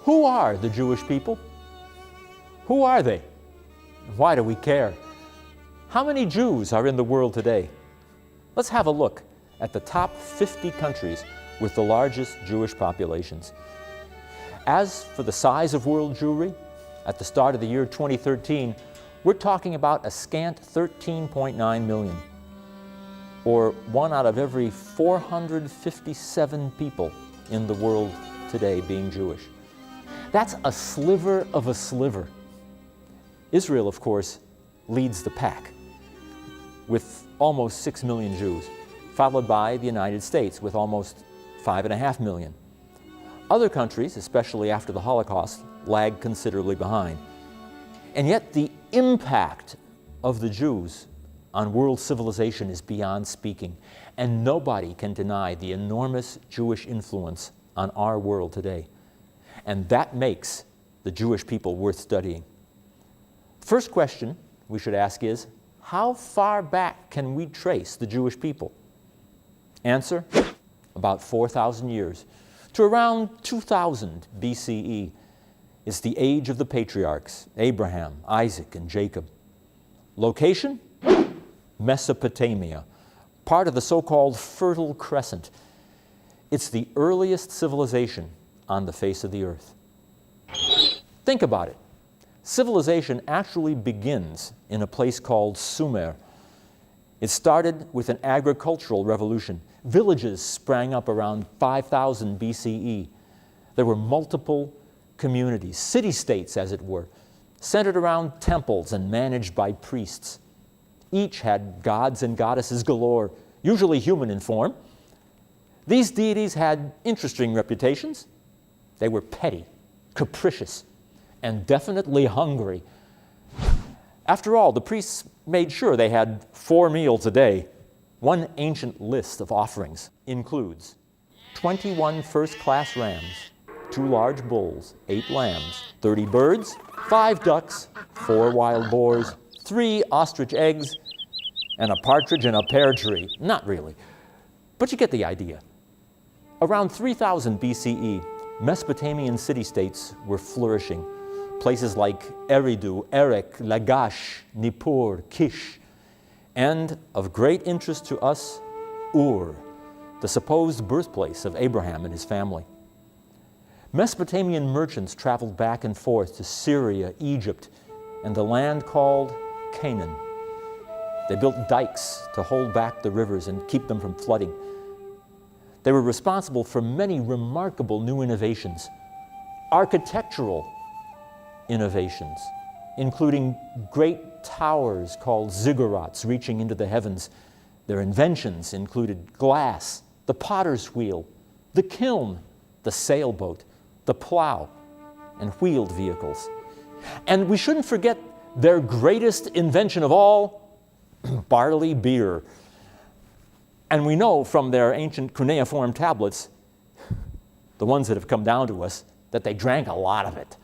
Who are the Jewish people? Who are they? Why do we care? How many Jews are in the world today? Let's have a look at the top 50 countries with the largest Jewish populations. As for the size of world Jewry, at the start of the year 2013, we're talking about a scant 13.9 million, or 1 out of every 457 people in the world today being Jewish. That's a sliver of a sliver. Israel, of course, leads the pack with almost 6 million Jews, followed by the United States with almost 5.5 million. Other countries, especially after the Holocaust, lag considerably behind. And yet the impact of the Jews on world civilization is beyond speaking, and nobody can deny the enormous Jewish influence on our world today. And that makes the Jewish people worth studying. First question we should ask is, how far back can we trace the Jewish people? Answer, about 4,000 years, to around 2000 BCE. It's the age of the patriarchs, Abraham, Isaac, and Jacob. Location? Mesopotamia, part of the so-called Fertile Crescent. It's the earliest civilization on the face of the earth. Think about it. Civilization actually begins in a place called Sumer. It started with an agricultural revolution. Villages sprang up around 5000 BCE. There were multiple communities, city-states as it were, centered around temples and managed by priests. Each had gods and goddesses galore, usually human in form. These deities had interesting reputations. They were petty, capricious, and definitely hungry. After all, the priests made sure they had 4 meals a day. One ancient list of offerings includes 21 first-class rams, 2 large bulls, 8 lambs, 30 birds, 5 ducks, 4 wild boars, 3 ostrich eggs, and a partridge in a pear tree. Not really, but you get the idea. Around 3000 BCE, Mesopotamian city-states were flourishing. Places like Eridu, Erech, Lagash, Nippur, Kish, and of great interest to us, Ur, the supposed birthplace of Abraham and his family. Mesopotamian merchants traveled back and forth to Syria, Egypt, and the land called Canaan. They built dikes to hold back the rivers and keep them from flooding. They were responsible for many remarkable new innovations, architectural innovations, including great towers called ziggurats reaching into the heavens. Their inventions included glass, the potter's wheel, the kiln, the sailboat, the plow, and wheeled vehicles. And we shouldn't forget their greatest invention of all, barley beer. And we know from their ancient cuneiform tablets, the ones that have come down to us, that they drank a lot of it.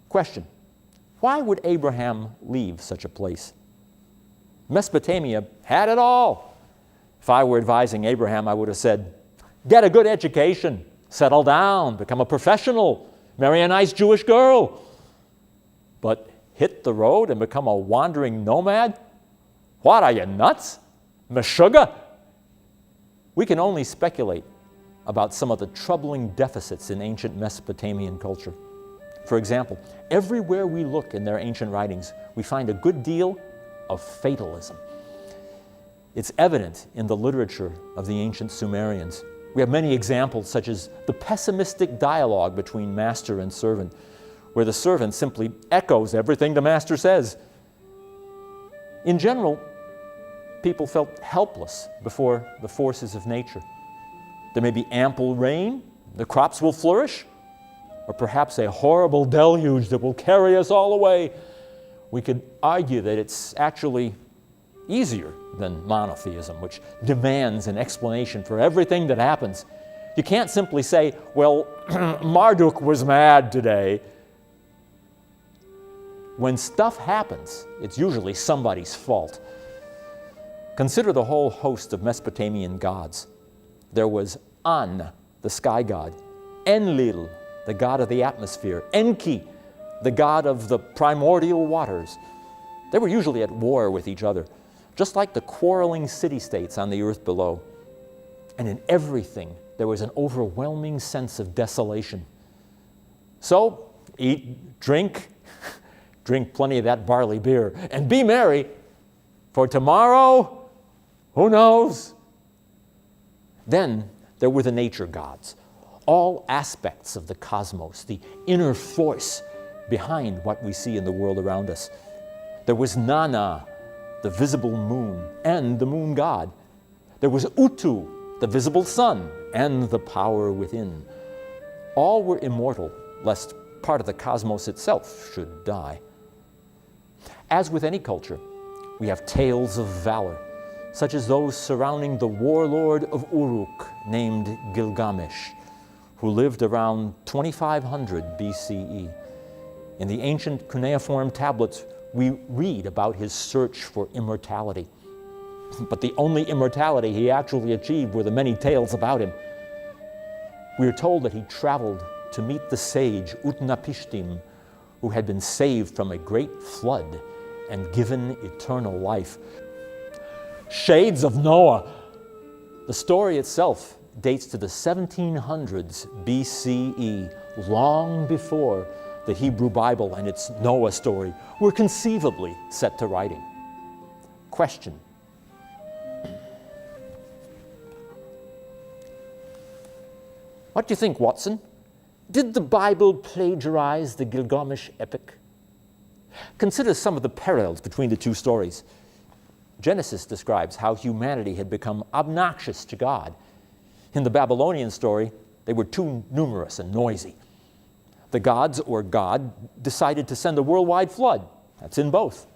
Question, why would Abraham leave such a place? Mesopotamia had it all. If I were advising Abraham, I would have said, get a good education, settle down, become a professional, marry a nice Jewish girl. But hit the road and become a wandering nomad? What, are you nuts? Meshuggah? We can only speculate about some of the troubling deficits in ancient Mesopotamian culture. For example, everywhere we look in their ancient writings, we find a good deal of fatalism. It's evident in the literature of the ancient Sumerians. We have many examples, such as the pessimistic dialogue between master and servant, where the servant simply echoes everything the master says. In general, people felt helpless before the forces of nature. There may be ample rain, the crops will flourish, or perhaps a horrible deluge that will carry us all away. We could argue that it's actually easier than monotheism, which demands an explanation for everything that happens. You can't simply say, well, Marduk was mad today. When stuff happens, it's usually somebody's fault. Consider the whole host of Mesopotamian gods. There was An, the sky god, Enlil, the god of the atmosphere, Enki, the god of the primordial waters. They were usually at war with each other, just like the quarreling city-states on the earth below. And in everything, there was an overwhelming sense of desolation. So, eat, drink plenty of that barley beer, and be merry, for tomorrow, who knows? Then there were the nature gods, all aspects of the cosmos, the inner force behind what we see in the world around us. There was Nana, the visible moon, and the moon god. There was Utu, the visible sun, and the power within. All were immortal, lest part of the cosmos itself should die. As with any culture, we have tales of valor, such as those surrounding the warlord of Uruk named Gilgamesh, who lived around 2500 BCE. In the ancient cuneiform tablets, we read about his search for immortality. But the only immortality he actually achieved were the many tales about him. We are told that he traveled to meet the sage Utnapishtim, who had been saved from a great flood and given eternal life. Shades of Noah. The story itself dates to the 1700s BCE, long before the Hebrew Bible and its Noah story were conceivably set to writing. Question: what do you think, Watson? Did the Bible plagiarize the Gilgamesh epic? Consider some of the parallels between the two stories. Genesis describes how humanity had become obnoxious to God. In the Babylonian story, they were too numerous and noisy. The gods, or God, decided to send a worldwide flood. That's in both.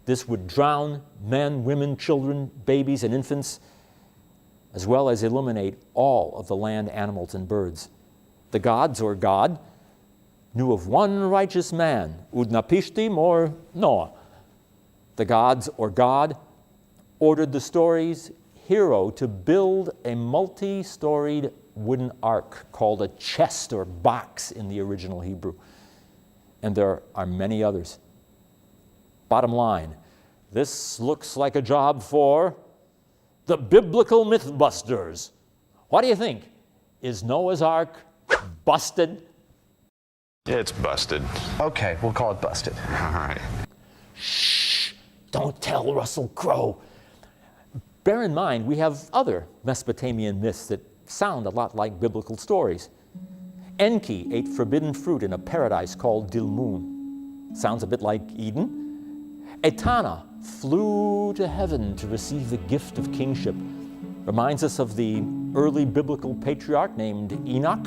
This would drown men, women, children, babies, and infants, as well as eliminate all of the land animals and birds. The gods, or God, knew of one righteous man, Utnapishtim, or Noah. The gods, or God, ordered the story's hero to build a multi-storied wooden ark called a chest or box in the original Hebrew. And there are many others. Bottom line, this looks like a job for the biblical Mythbusters. What do you think? Is Noah's Ark busted? It's busted. Okay, we'll call it busted. All right. Shh! Don't tell Russell Crowe. Bear in mind, we have other Mesopotamian myths that sound a lot like biblical stories. Enki ate forbidden fruit in a paradise called Dilmun. Sounds a bit like Eden. Etana flew to heaven to receive the gift of kingship. Reminds us of the early biblical patriarch named Enoch.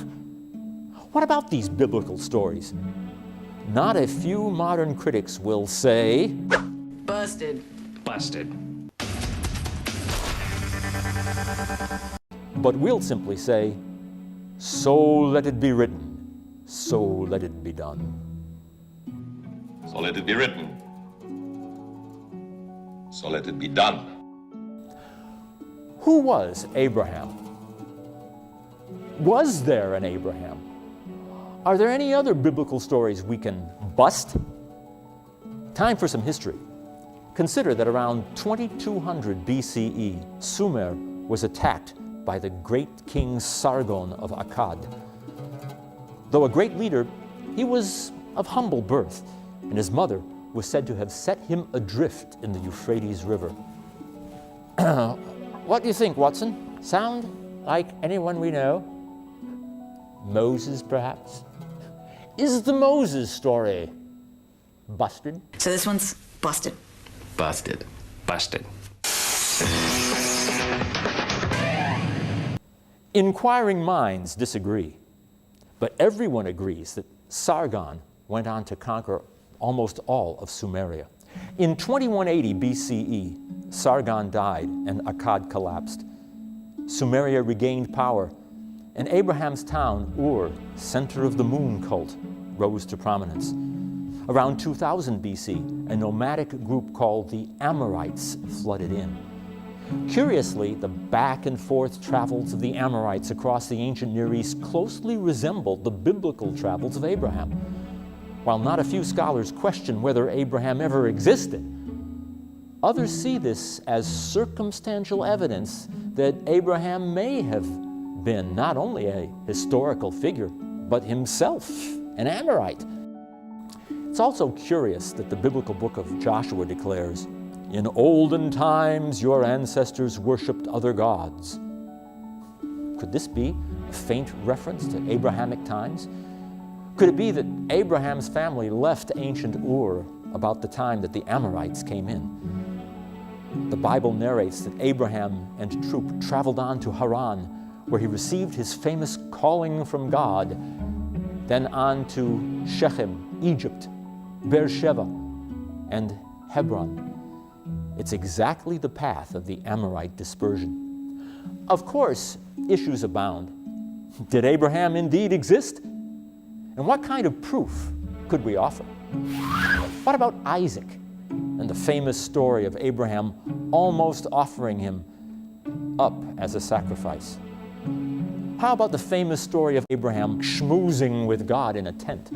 What about these biblical stories? Not a few modern critics will say, busted. Busted. but we'll simply say, so let it be written, so let it be done. So let it be written. So let it be done. Who was Abraham? Was there an Abraham? Are there any other biblical stories we can bust? Time for some history. Consider that around 2200 BCE, Sumer was attacked by the great king Sargon of Akkad. Though a great leader, he was of humble birth, and his mother was said to have set him adrift in the Euphrates River. What do you think, Watson? Sound like anyone we know? Moses, perhaps? Is the Moses story busted? So this one's busted. Busted. Busted. Inquiring minds disagree, but everyone agrees that Sargon went on to conquer almost all of Sumeria. In 2180 BCE, Sargon died and Akkad collapsed. Sumeria regained power, and Abraham's town, Ur, center of the moon cult, rose to prominence. Around 2000 BC, a nomadic group called the Amorites flooded in. Curiously, the back and forth travels of the Amorites across the ancient Near East closely resembled the biblical travels of Abraham. While not a few scholars question whether Abraham ever existed, others see this as circumstantial evidence that Abraham may have been not only a historical figure, but himself an Amorite. It's also curious that the biblical book of Joshua declares, "In olden times your ancestors worshipped other gods." Could this be a faint reference to Abrahamic times? Could it be that Abraham's family left ancient Ur about the time that the Amorites came in? The Bible narrates that Abraham and troop traveled on to Haran, where he received his famous calling from God, then on to Shechem, Egypt, Beersheba, and Hebron. It's exactly the path of the Amorite dispersion. Of course, issues abound. Did Abraham indeed exist? And what kind of proof could we offer? What about Isaac and the famous story of Abraham almost offering him up as a sacrifice? How about the famous story of Abraham schmoozing with God in a tent?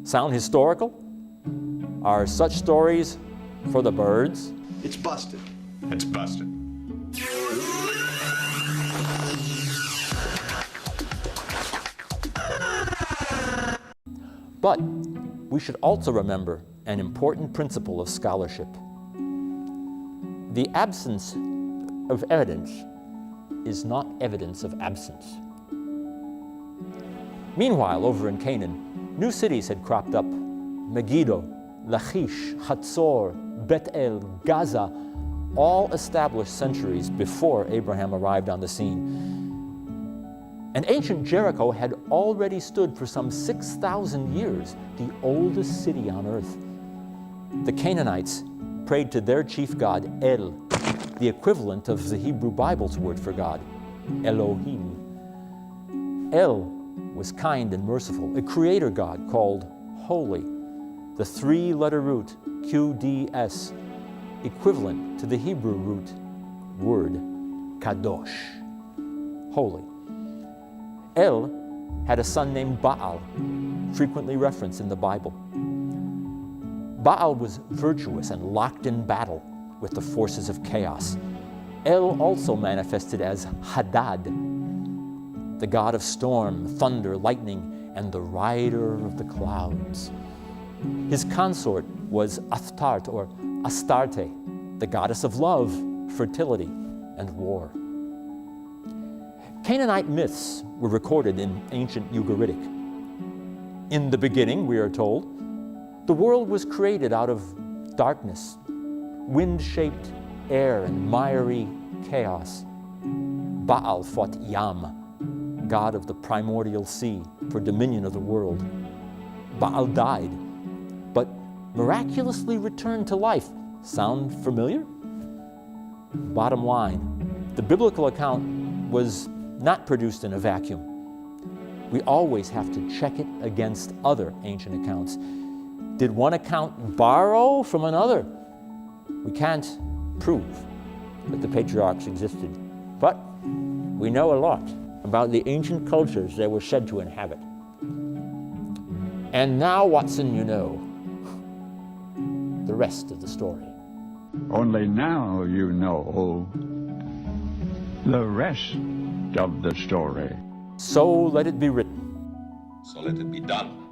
Sound historical? Are such stories for the birds? It's busted. It's busted. But we should also remember an important principle of scholarship. The absence of evidence is not evidence of absence. Meanwhile, over in Canaan, new cities had cropped up. Megiddo, Lachish, Hatzor, Bet-El, Gaza, all established centuries before Abraham arrived on the scene. And ancient Jericho had already stood for some 6,000 years, the oldest city on earth. The Canaanites prayed to their chief god, El, the equivalent of the Hebrew Bible's word for God, Elohim. El was kind and merciful, a creator god called Holy, the three-letter root QDS, equivalent to the Hebrew root word Kadosh, holy. El had a son named Baal, frequently referenced in the Bible. Baal was virtuous and locked in battle with the forces of chaos. El also manifested as Hadad, the god of storm, thunder, lightning, and the rider of the clouds. His consort was Astarte or Astarte, the goddess of love, fertility, and war. Canaanite myths were recorded in ancient Ugaritic. In the beginning, we are told, the world was created out of darkness, wind-shaped air, and miry chaos. Baal fought Yam, god of the primordial sea, for dominion of the world. Baal died, but miraculously returned to life. Sound familiar? Bottom line, the biblical account was not produced in a vacuum. We always have to check it against other ancient accounts. Did one account borrow from another? We can't prove that the patriarchs existed, but we know a lot about the ancient cultures they were said to inhabit. And now, Watson, you know the rest of the story. Only now you know the rest of the story. So let it be written. So let it be done.